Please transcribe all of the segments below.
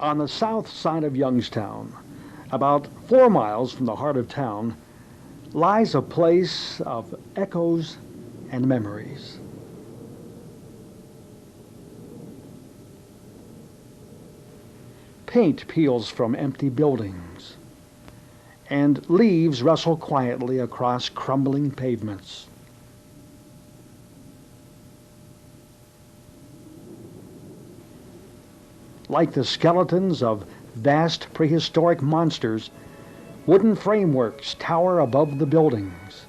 On the south side of Youngstown, about 4 miles from the heart of town, lies a place of echoes and memories. Paint peels from empty buildings, and leaves rustle quietly across crumbling pavements. Like the skeletons of vast prehistoric monsters, wooden frameworks tower above the buildings.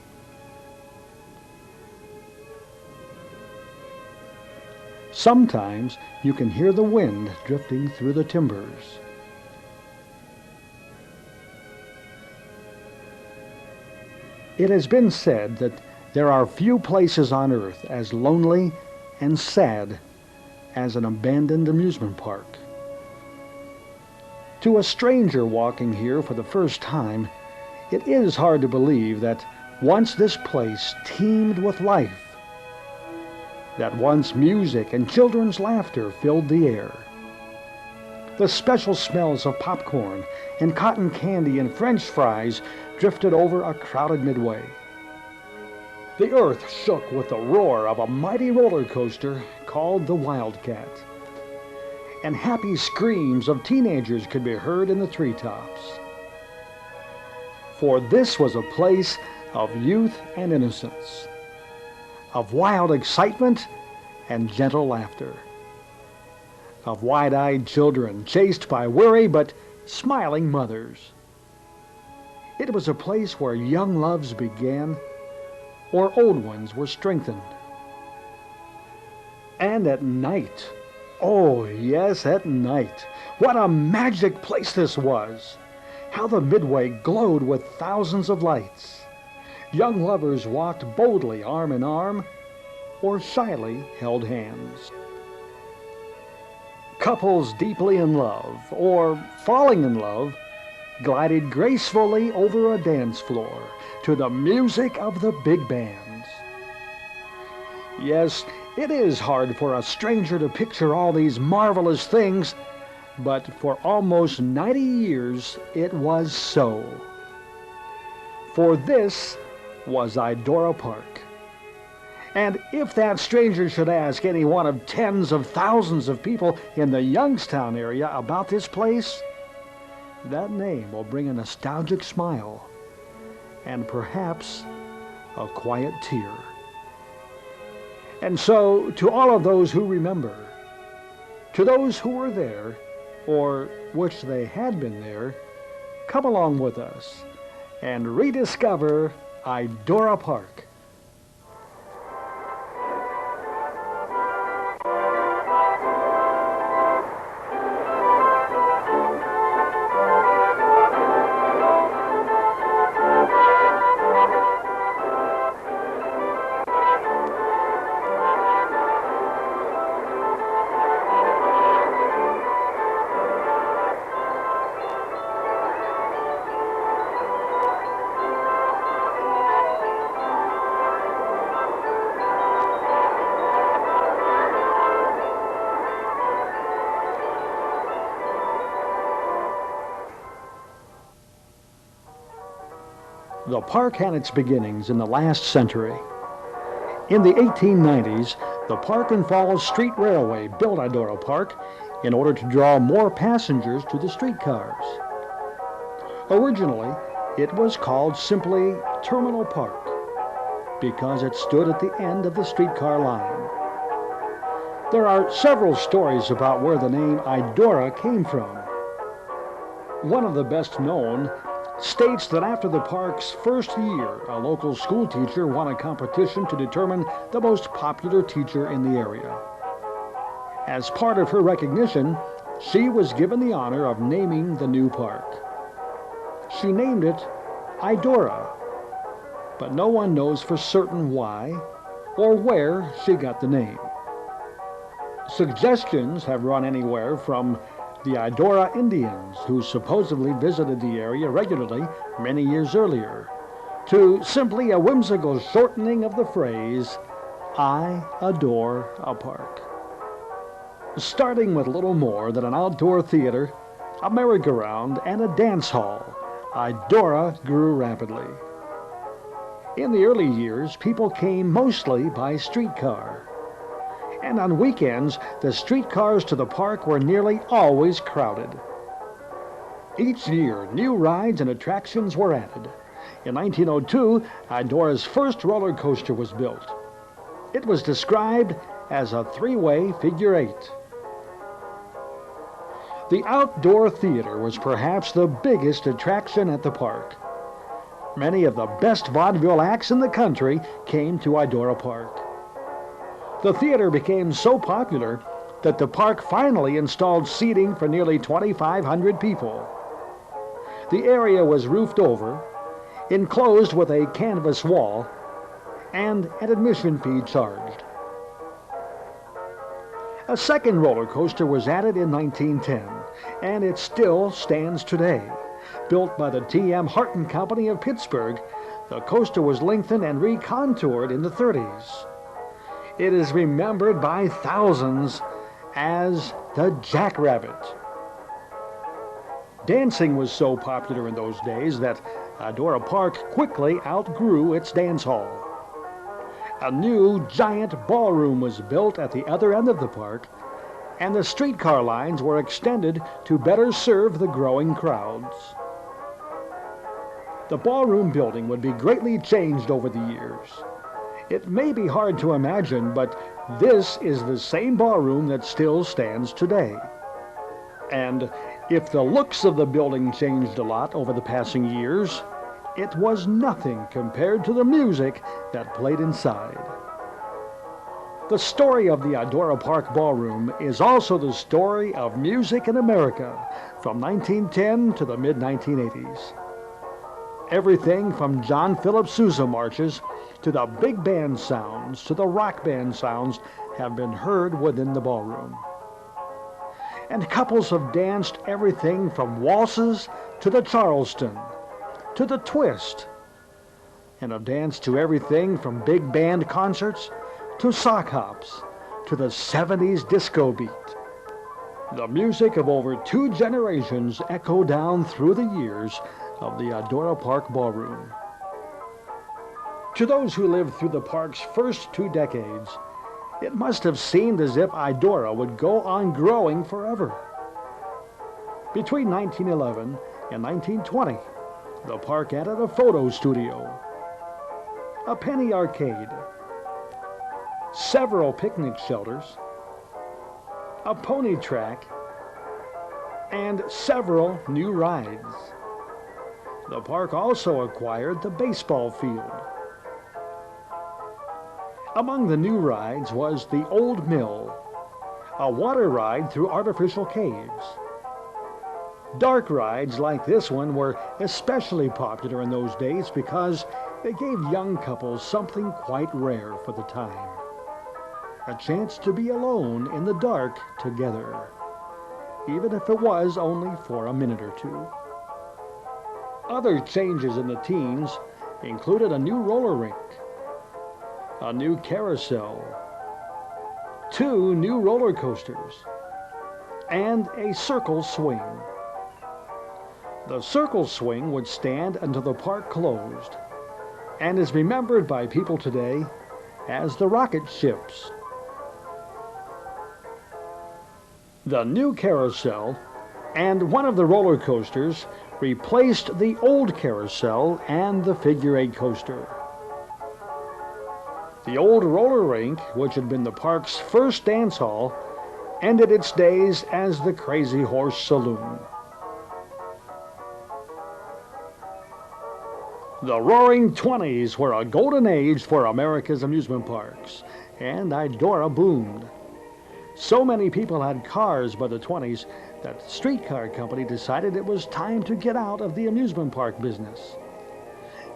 Sometimes you can hear the wind drifting through the timbers. It has been said that there are few places on earth as lonely and sad as an abandoned amusement park. To a stranger walking here for the first time, it is hard to believe that once this place teemed with life, that once music and children's laughter filled the air. The special smells of popcorn and cotton candy and French fries drifted over a crowded midway. The earth shook with the roar of a mighty roller coaster called the Wildcat, and happy screams of teenagers could be heard in the treetops. For this was a place of youth and innocence, of wild excitement and gentle laughter, of wide-eyed children chased by weary but smiling mothers. It was a place where young loves began or old ones were strengthened. And at night, oh yes, at night, what a magic place this was! How the midway glowed with thousands of lights. Young lovers walked boldly arm in arm or shyly held hands. Couples deeply in love or falling in love glided gracefully over a dance floor to the music of the big bands. Yes, it is hard for a stranger to picture all these marvelous things, but for almost 90 years it was so. For this was Idora Park. And if that stranger should ask any one of tens of thousands of people in the Youngstown area about this place, that name will bring a nostalgic smile and perhaps a quiet tear. And so, to all of those who remember, to those who were there, or wish they had been there, come along with us and rediscover Idora Park. The park had its beginnings in the last century. In the 1890s, the Park and Falls Street Railway built Idora Park in order to draw more passengers to the streetcars. Originally, it was called simply Terminal Park because it stood at the end of the streetcar line. There are several stories about where the name Idora came from. One of the best known states that after the park's first year, a local school teacher won a competition to determine the most popular teacher in the area. As part of her recognition, she was given the honor of naming the new park. She named it Idora, but no one knows for certain why or where she got the name. Suggestions have run anywhere from the Idora Indians, who supposedly visited the area regularly many years earlier, to simply a whimsical shortening of the phrase, I adore a park. Starting with little more than an outdoor theater, a merry-go-round, and a dance hall, Idora grew rapidly. In the early years, people came mostly by streetcar. And on weekends, the streetcars to the park were nearly always crowded. Each year, new rides and attractions were added. In 1902, Idora's first roller coaster was built. It was described as a three-way figure eight. The outdoor theater was perhaps the biggest attraction at the park. Many of the best vaudeville acts in the country came to Idora Park. The theater became so popular that the park finally installed seating for nearly 2,500 people. The area was roofed over, enclosed with a canvas wall, and an admission fee charged. A second roller coaster was added in 1910, and it still stands today. Built by the T.M. Harton Company of Pittsburgh, the coaster was lengthened and recontoured in the 30s. It is remembered by thousands as the Jackrabbit. Dancing was so popular in those days that Idora Park quickly outgrew its dance hall. A new giant ballroom was built at the other end of the park, and the streetcar lines were extended to better serve the growing crowds. The ballroom building would be greatly changed over the years. It may be hard to imagine, but this is the same ballroom that still stands today. And if the looks of the building changed a lot over the passing years, it was nothing compared to the music that played inside. The story of the Idora Park Ballroom is also the story of music in America from 1910 to the mid-1980s. Everything from John Philip Sousa marches to the big band sounds to the rock band sounds have been heard within the ballroom. And couples have danced everything from waltzes to the Charleston to the twist, and have danced to everything from big band concerts to sock hops to the 70s disco beat. The music of over 2 generations echo down through the years of the Idora Park Ballroom. To those who lived through the park's first 2 decades, it must have seemed as if Idora would go on growing forever. Between 1911 and 1920, the park added a photo studio, a penny arcade, several picnic shelters, a pony track, and several new rides. The park also acquired the baseball field. Among the new rides was the Old Mill, a water ride through artificial caves. Dark rides like this one were especially popular in those days because they gave young couples something quite rare for the time: a chance to be alone in the dark together, even if it was only for a minute or two. Other changes in the teens included a new roller rink, a new carousel, 2 new roller coasters, and a circle swing. The circle swing would stand until the park closed, and is remembered by people today as the rocket ships. The new carousel and one of the roller coasters replaced the old carousel and the figure-8 coaster. The old roller rink, which had been the park's first dance hall, ended its days as the Crazy Horse Saloon. The Roaring '20s were a golden age for America's amusement parks, and Idora boomed. So many people had cars by the '20s that the streetcar company decided it was time to get out of the amusement park business.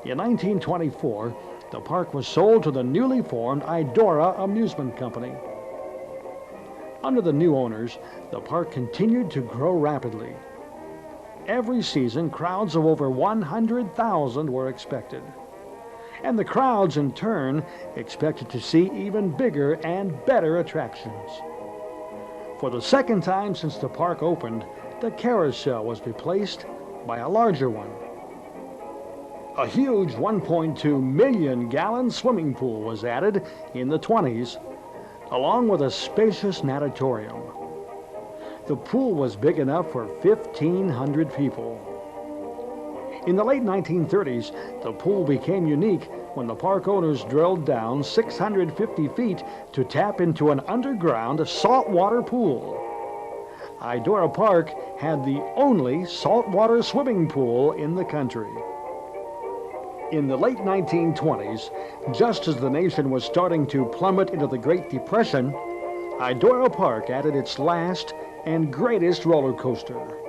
In 1924, the park was sold to the newly formed Idora Amusement Company. Under the new owners, the park continued to grow rapidly. Every season, crowds of over 100,000 were expected. And the crowds, in turn, expected to see even bigger and better attractions. For the second time since the park opened, the carousel was replaced by a larger one. A huge 1.2 million gallon swimming pool was added in the 20s, along with a spacious natatorium. The pool was big enough for 1,500 people. In the late 1930s, the pool became unique when the park owners drilled down 650 feet to tap into an underground saltwater pool. Idora Park had the only saltwater swimming pool in the country. In the late 1920s, just as the nation was starting to plummet into the Great Depression, Idora Park added its last and greatest roller coaster.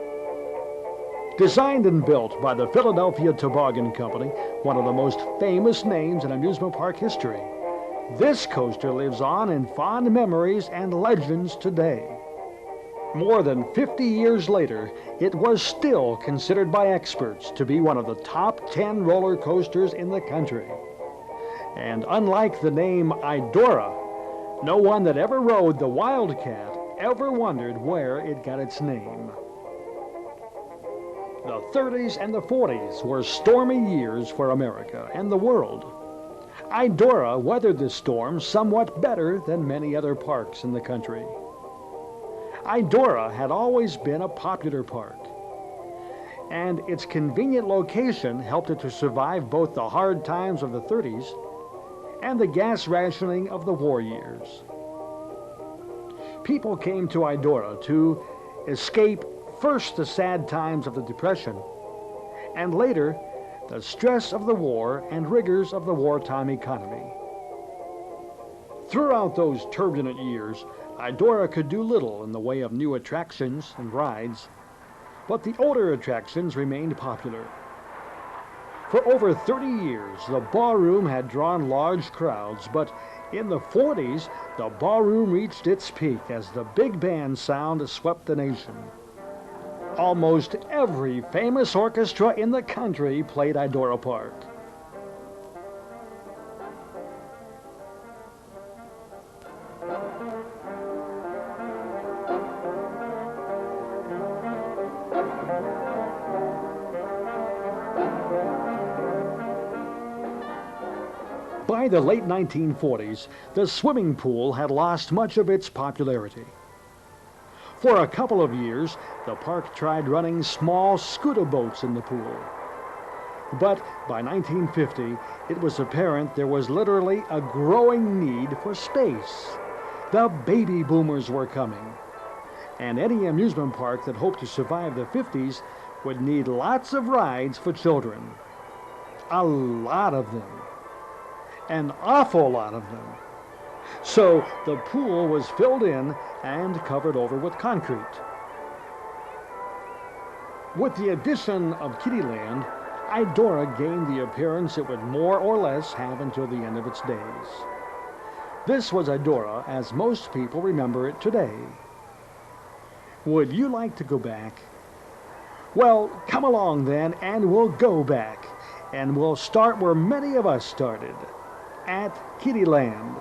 Designed and built by the Philadelphia Toboggan Company, one of the most famous names in amusement park history, this coaster lives on in fond memories and legends today. More than 50 years later, it was still considered by experts to be one of the top 10 roller coasters in the country. And unlike the name Idora, no one that ever rode the Wildcat ever wondered where it got its name. The 30s and the 40s were stormy years for America and the world. Idora weathered the storm somewhat better than many other parks in the country. Idora had always been a popular park, and its convenient location helped it to survive both the hard times of the 30s and the gas rationing of the war years. People came to Idora to escape first the sad times of the Depression, and later the stress of the war and rigors of the wartime economy. Throughout those turbulent years, Idora could do little in the way of new attractions and rides, but the older attractions remained popular. For over 30 years, the ballroom had drawn large crowds, but in the 40s, the ballroom reached its peak as the big band sound swept the nation. Almost every famous orchestra in the country played Idora Park. By the late 1940s, the swimming pool had lost much of its popularity. For a couple of years, the park tried running small scooter boats in the pool. But by 1950, it was apparent there was literally a growing need for space. The baby boomers were coming, and any amusement park that hoped to survive the 50s would need lots of rides for children. A lot of them. An awful lot of them. So the pool was filled in and covered over with concrete. With the addition of Kiddieland, Idora gained the appearance it would more or less have until the end of its days. This was Idora as most people remember it today. Would you like to go back? Well, come along then and we'll go back. And we'll start where many of us started, at Kiddieland.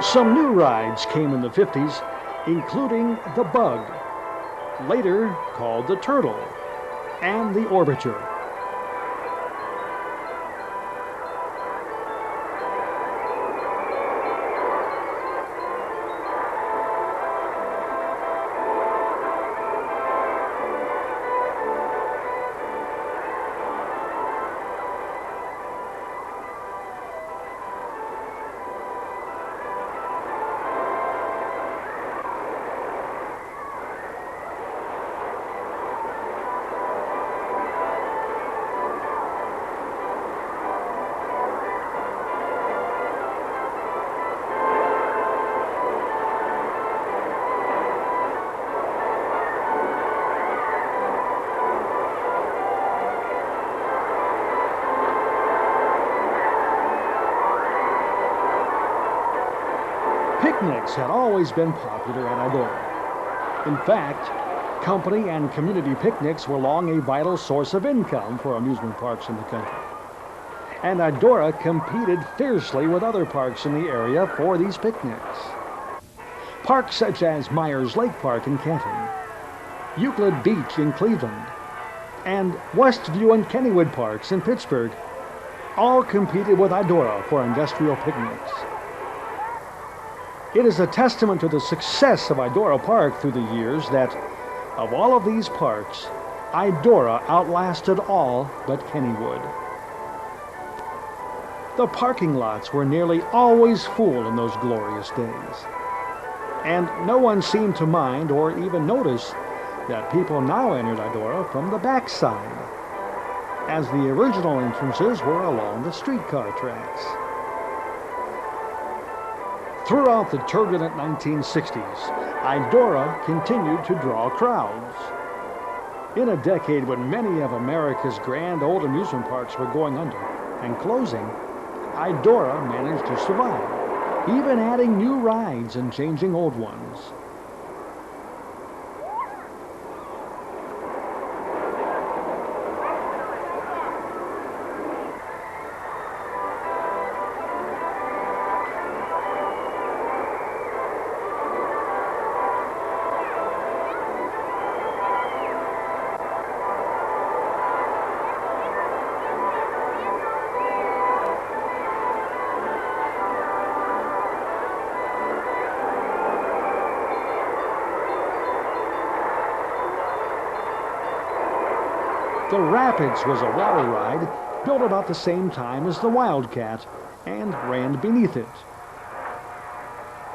Some new rides came in the 50s, including the Bug. later called the Turtle, and the Orbiter. Picnics had always been popular at Idora. In fact, company and community picnics were long a vital source of income for amusement parks in the country. And Idora competed fiercely with other parks in the area for these picnics. Parks such as Myers Lake Park in Canton, Euclid Beach in Cleveland, and Westview and Kennywood Parks in Pittsburgh all competed with Idora for industrial picnics. It is a testament to the success of Idora Park through the years that, of all of these parks, Idora outlasted all but Kennywood. The parking lots were nearly always full in those glorious days, and no one seemed to mind or even notice that people now entered Idora from the backside, as the original entrances were along the streetcar tracks. Throughout the turbulent 1960s, Idora continued to draw crowds. In a decade when many of America's grand old amusement parks were going under and closing, Idora managed to survive, even adding new rides and changing old ones. The Rapids was a water ride built about the same time as the Wildcat and ran beneath it.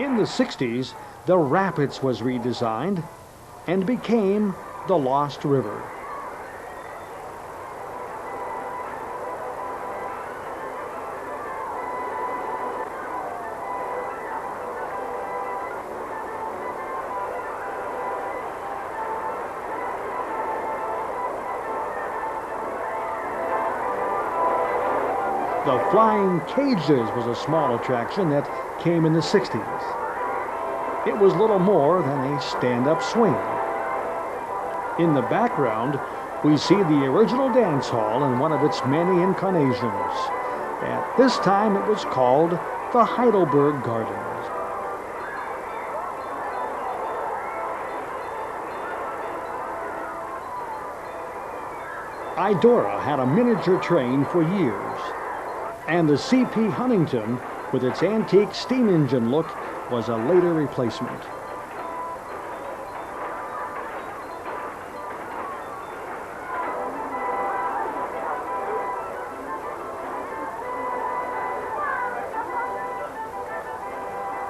In the 60s, the Rapids was redesigned and became the Lost River. The Flying Cages was a small attraction that came in the 60s. It was little more than a stand-up swing. In the background, we see the original dance hall in one of its many incarnations. At this time, it was called the Heidelberg Gardens. Idora had a miniature train for years, and the C.P. Huntington, with its antique steam engine look, was a later replacement.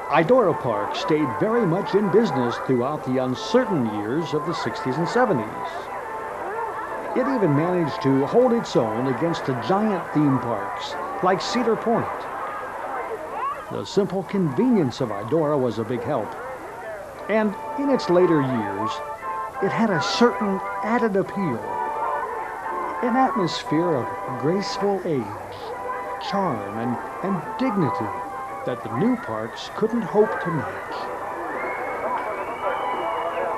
Idora Park stayed very much in business throughout the uncertain years of the 60s and 70s. It even managed to hold its own against the giant theme parks like Cedar Point. The simple convenience of Idora was a big help, and in its later years, it had a certain added appeal, an atmosphere of graceful age, charm, and dignity that the new parks couldn't hope to match.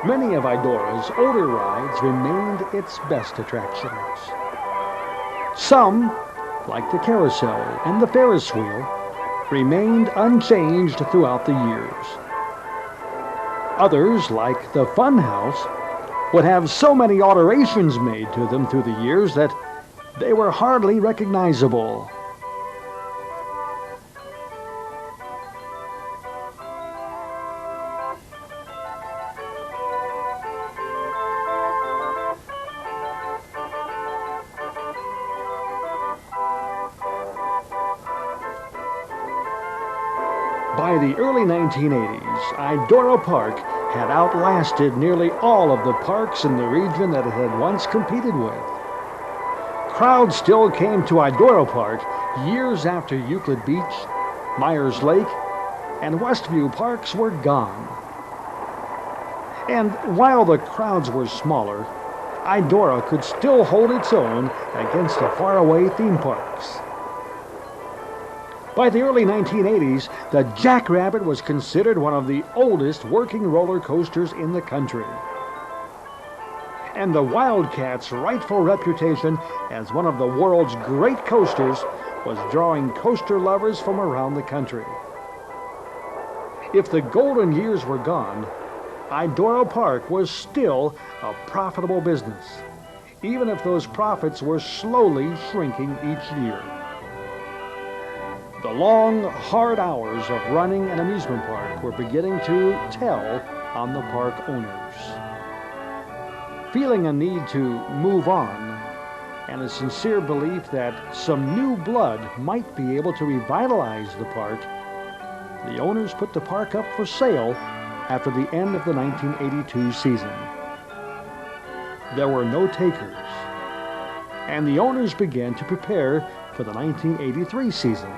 Many of Idora's older rides remained its best attractions. Some, like the carousel and the Ferris wheel, remained unchanged throughout the years. Others, like the Fun House, would have so many alterations made to them through the years that they were hardly recognizable. By the early 1980s, Idora Park had outlasted nearly all of the parks in the region that it had once competed with. Crowds still came to Idora Park years after Euclid Beach, Myers Lake, and Westview parks were gone. And while the crowds were smaller, Idora could still hold its own against the faraway theme parks. By the early 1980s, the Jackrabbit was considered one of the oldest working roller coasters in the country. And the Wildcat's rightful reputation as one of the world's great coasters was drawing coaster lovers from around the country. If the golden years were gone, Idora Park was still a profitable business, even if those profits were slowly shrinking each year. The long, hard hours of running an amusement park were beginning to tell on the park owners. Feeling a need to move on, and a sincere belief that some new blood might be able to revitalize the park, the owners put the park up for sale after the end of the 1982 season. There were no takers, and the owners began to prepare for the 1983 season.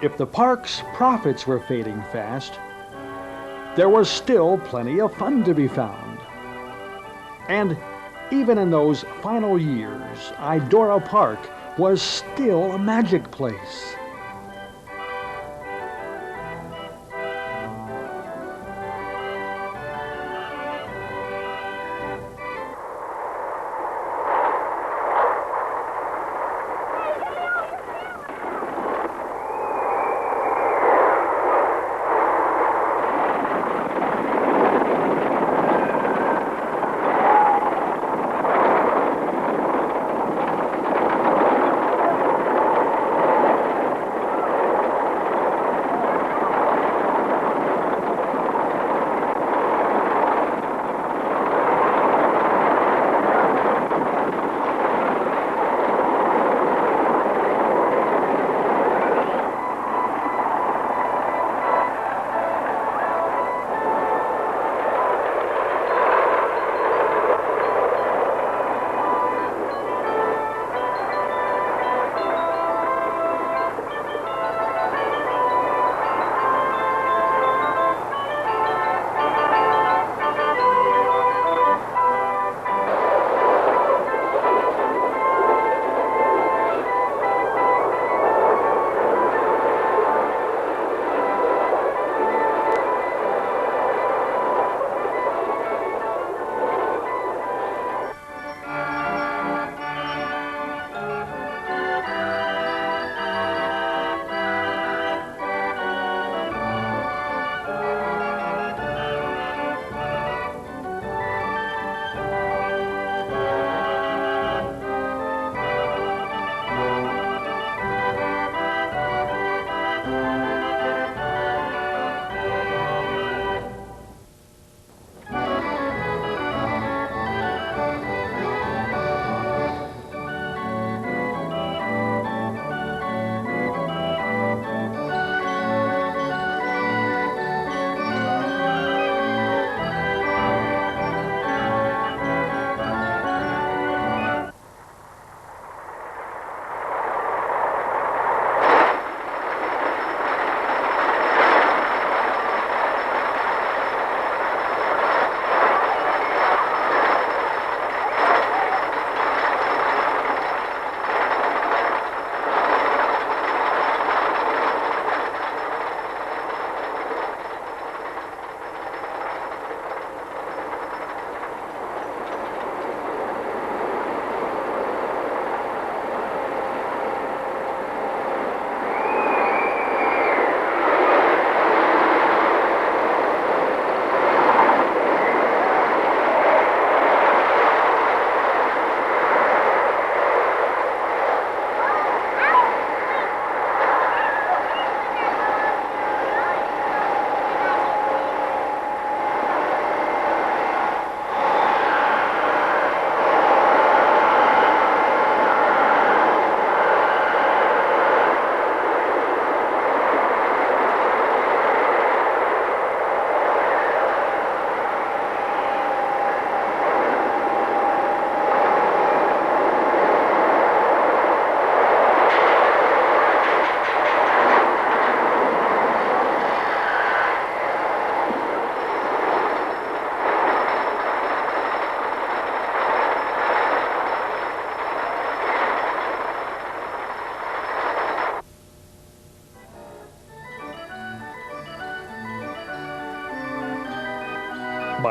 If the park's profits were fading fast, there was still plenty of fun to be found. And even in those final years, Idora Park was still a magic place.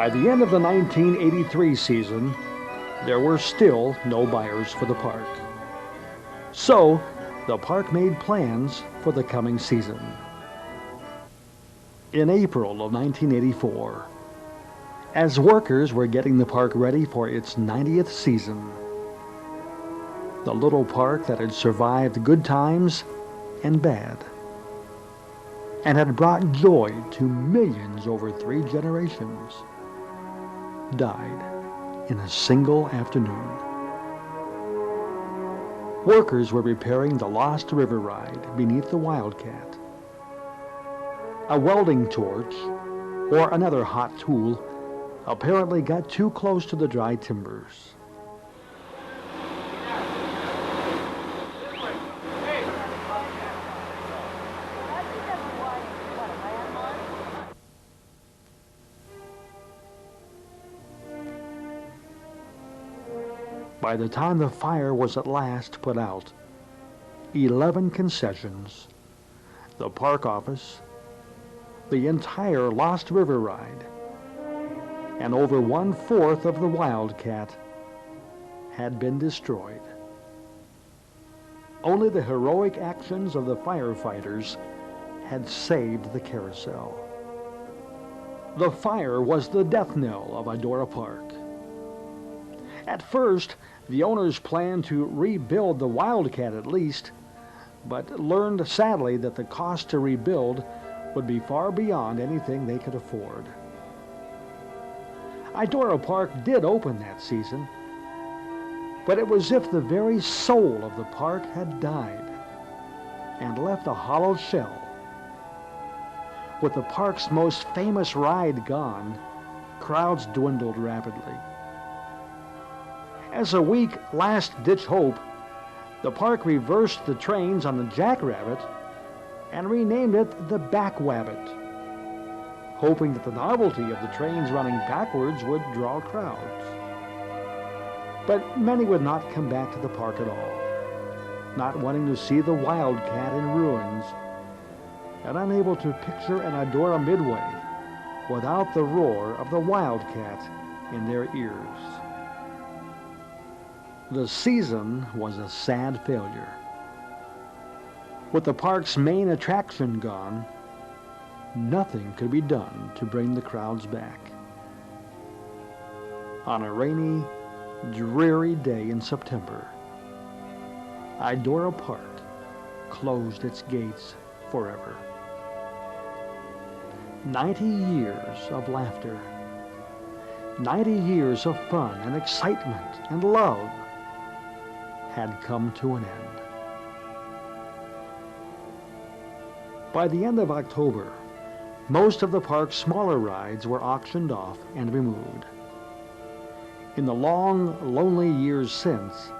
By the end of the 1983 season, there were still no buyers for the park. So, the park made plans for the coming season. In April of 1984, as workers were getting the park ready for its 90th season, the little park that had survived good times and bad, and had brought joy to millions over 3 generations, died in a single afternoon. Workers were repairing the Lost River ride beneath the Wildcat. A welding torch, or another hot tool, apparently got too close to the dry timbers. By the time the fire was at last put out, 11 concessions, the park office, the entire Lost River ride, and over 1/4 of the Wildcat had been destroyed. Only the heroic actions of the firefighters had saved the carousel. The fire was the death knell of Idora Park. At first, the owners planned to rebuild the Wildcat at least, but learned sadly that the cost to rebuild would be far beyond anything they could afford. Idora Park did open that season, but it was as if the very soul of the park had died and left a hollow shell. With the park's most famous ride gone, crowds dwindled rapidly. As a weak, last-ditch hope, the park reversed the trains on the Jackrabbit and renamed it the Backwabbit, hoping that the novelty of the trains running backwards would draw crowds. But many would not come back to the park at all, not wanting to see the Wildcat in ruins, and unable to picture an Idora Midway without the roar of the Wildcat in their ears. The season was a sad failure. With the park's main attraction gone, nothing could be done to bring the crowds back. On a rainy, dreary day in September, Idora Park closed its gates forever. 90 years of laughter, 90 years of fun and excitement and love had come to an end. By the end of October, most of the park's smaller rides were auctioned off and removed. In the long, lonely years since,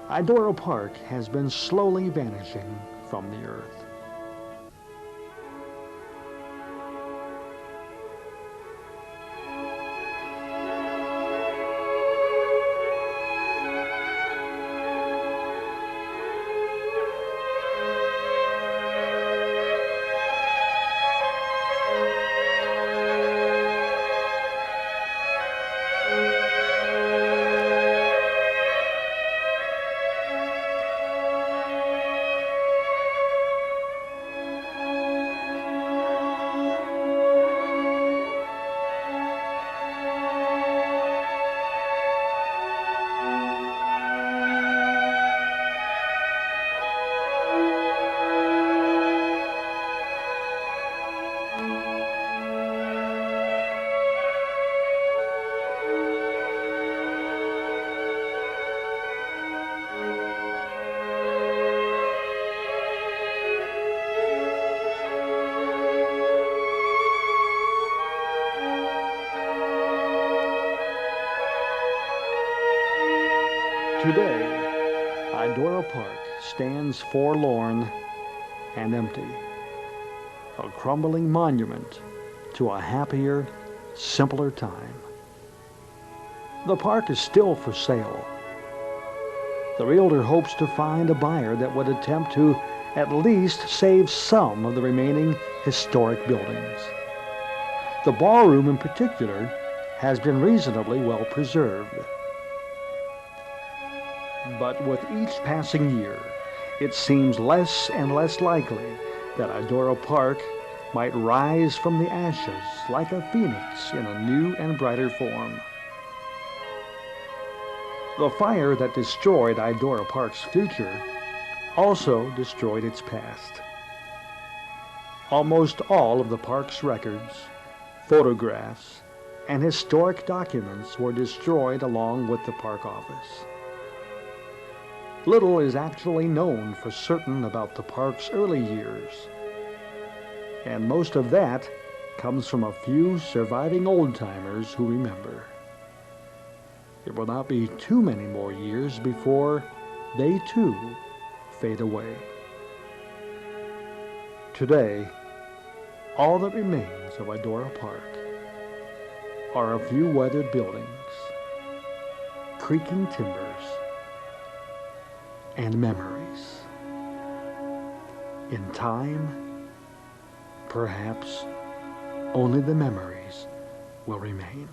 Idora Park has been slowly vanishing from the earth. Today, Idora Park stands forlorn and empty, a crumbling monument to a happier, simpler time. The park is still for sale. The realtor hopes to find a buyer that would attempt to at least save some of the remaining historic buildings. The ballroom in particular has been reasonably well preserved. But with each passing year, it seems less and less likely that Idora Park might rise from the ashes like a phoenix in a new and brighter form. The fire that destroyed Idora Park's future also destroyed its past. Almost all of the park's records, photographs, and historic documents were destroyed along with the park office. Little is actually known for certain about the park's early years, and most of that comes from a few surviving old-timers who remember. It will not be too many more years before they too fade away. Today, all that remains of Idora Park are a few weathered buildings, creaking timbers, and memories. In time, perhaps only the memories will remain.